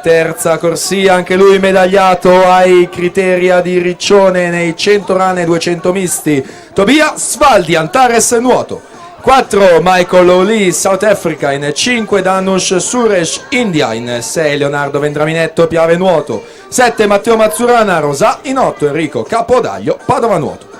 terza corsia, anche lui medagliato ai criteri di Riccione nei 100 run e 200 misti, Tobia Svaldi, Antares nuoto. 4 Michael O'Lee, South Africa. In 5 Danush Suresh, India. In 6 Leonardo Vendraminetto, Piave nuoto. 7 Matteo Mazzurana, Rosà. In 8 Enrico Capodaglio, Padova nuoto.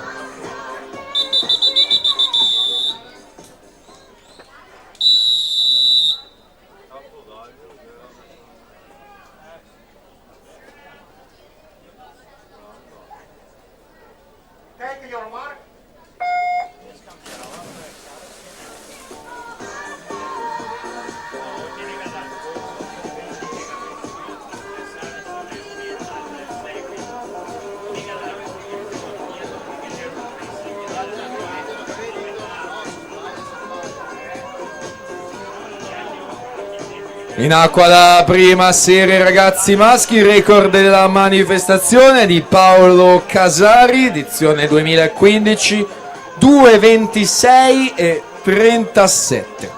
In acqua la prima serie ragazzi maschi, record della manifestazione di Paolo Casari, edizione 2015, 2:26 e 37.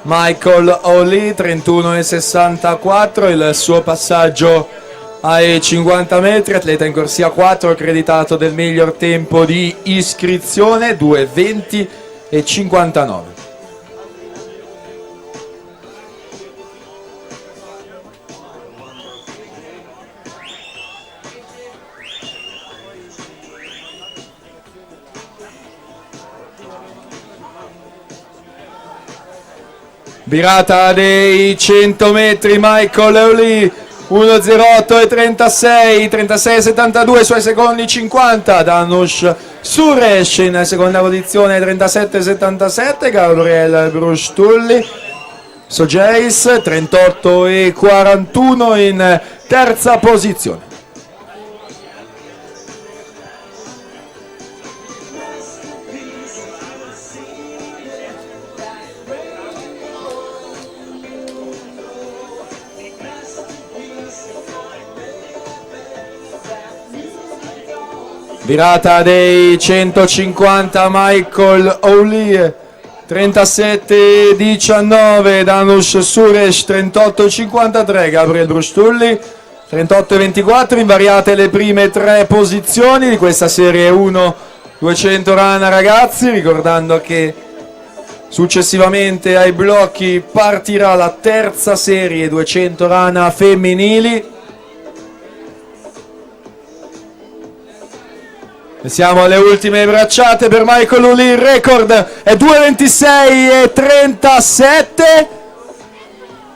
Michael O'Lee 31,64, il suo passaggio ai 50 metri, atleta in corsia 4, accreditato del miglior tempo di iscrizione, 2:20 e 59. Virata dei 100 metri, Michael O'Lee 1:08 e 36, 36,72 i suoi secondi 50. Danush Suresh in seconda posizione 37,77, Gabriel Brustulli Sogeis 38 e 41 in terza posizione. Virata dei 150, Michael O'Lee 37,19, Danush Suresh 38,53, Gabriel Brustulli 38,24, invariate le prime tre posizioni di questa serie 1 200 rana ragazzi, ricordando che successivamente ai blocchi partirà la terza serie 200 rana femminili. E siamo alle ultime bracciate per Michael O'Lee, il record è 2:26 e 37,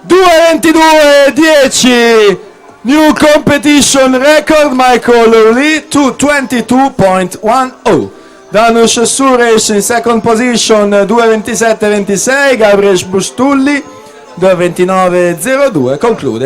2:22 e 10, new competition record, Michael O'Lee 2:22.10. Danush Suresh in second position 2:27 e 26, Gabriel Brustulli 2:29 e 02, conclude